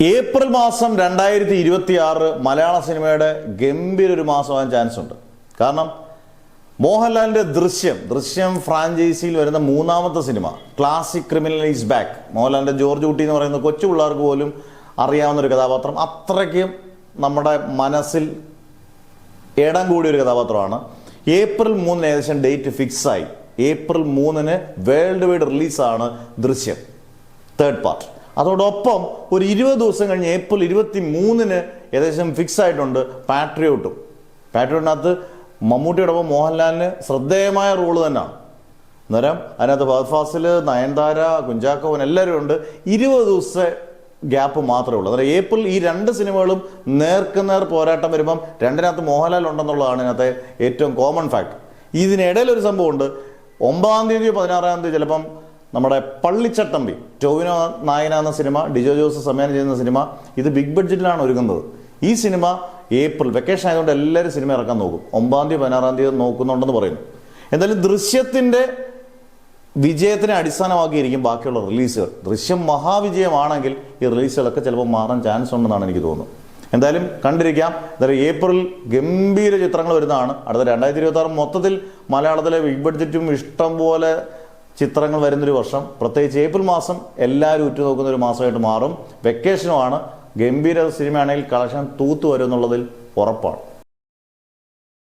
April മാസം 2026 മലയാള സിനിമയുടെ ഗംഭീര ഒരു മാസമാകാൻ ചാൻസ് ഉണ്ട്. കാരണം മോഹൻലാലിന്റെ ദൃശ്യം ഫ്രാഞ്ചൈസിയിൽ വരുന്ന മൂന്നാമത്തെ cinema classic criminal is back. മോഹൻലാലിന്റെ ജോർജ് കുട്ടി എന്ന് പറയുന്ന കൊച്ചു പിള്ളേർക്ക് പോലും അറിയാവുന്ന ഒരു കഥാപാത്രം, അത്രയ്ക്കും നമ്മുടെ മനസ്സിൽ ഇടം കൂടിയ ഒരു കഥാപാത്രമാണ്. ഏപ്രിൽ 3 ഏകദേശം ഡേറ്റ് ഫിക്സായി. ഏപ്രിൽ 3 വേൾഡ് വൈഡ് റിലീസാണ് ദൃശ്യം തേർഡ് പാർട്ട്. അതോടൊപ്പം ഒരു 20 ദിവസം കഴിഞ്ഞ് ഏപ്രിൽ 23 ഏകദേശം ഫിക്സ് ആയിട്ടുണ്ട് പാട്രിയോട്ടിനകത്ത് മമ്മൂട്ടിയോടൊപ്പം മോഹൻലാലിന് ശ്രദ്ധേയമായ റോള് തന്നെയാണ്. അന്നേരം അതിനകത്ത് ഫഹദ് ഫാസിൽ, നയൻതാര, കുഞ്ചാക്കോവൻ എല്ലാവരും ഉണ്ട്. 20 ദിവസത്തെ ഗ്യാപ്പ് മാത്രമേ ഉള്ളൂ. അന്നേരം ഏപ്രിൽ ഈ 2 സിനിമകളും നേർക്കുനേർ പോരാട്ടം വരുമ്പം രണ്ടിനകത്ത് മോഹൻലാൽ ഉണ്ടെന്നുള്ളതാണ് ഇതിനകത്തെ ഏറ്റവും കോമൺ ഫാക്ട്. ഇതിനിടയിൽ ഒരു സംഭവമുണ്ട്. 9-ാം തീയതിയോ 16-ാം തീയതി ചിലപ്പം നമ്മുടെ പള്ളിച്ചട്ടമ്പി ടോവിനോ നായന എന്ന സിനിമ, ഡിജോ ജോസ് സംവിധാനം ചെയ്യുന്ന സിനിമ, ഇത് ബിഗ് ബഡ്ജറ്റിലാണ് ഒരുങ്ങുന്നത്. ഈ സിനിമ ഏപ്രിൽ വെക്കേഷൻ ആയതുകൊണ്ട് എല്ലാവരും സിനിമ ഇറക്കാൻ നോക്കും. 9-ാം തീയതി 16-ാം തീയതി നോക്കുന്നുണ്ടെന്ന് പറയുന്നു. എന്തായാലും ദൃശ്യത്തിന്റെ വിജയത്തിനെ അടിസ്ഥാനമാക്കിയിരിക്കും ബാക്കിയുള്ള റിലീസുകൾ. ദൃശ്യം മഹാവിജയമാണെങ്കിൽ ഈ റിലീസുകളൊക്കെ ചിലപ്പോൾ മാറാൻ ചാൻസ് ഉണ്ടെന്നാണ് എനിക്ക് തോന്നുന്നത്. എന്തായാലും കണ്ടിരിക്കാം. എന്തായാലും ഏപ്രിൽ ഗംഭീര ചിത്രങ്ങൾ വരുന്നതാണ്. അടുത്ത 2026 മൊത്തത്തിൽ മലയാളത്തിലെ ബിഗ് ബഡ്ജറ്റും ഇഷ്ടം പോലെ ചിത്രങ്ങൾ വരുന്നൊരു വർഷം. പ്രത്യേകിച്ച് ഏപ്രിൽ മാസം എല്ലാവരും ഉറ്റുനോക്കുന്ന ഒരു മാസമായിട്ട് മാറും. വെക്കേഷനുമാണ്. ഗംഭീര സിനിമയാണെങ്കിൽ കളക്ഷൻ തൂത്തു വരും എന്നുള്ളതിൽ ഉറപ്പാണ്.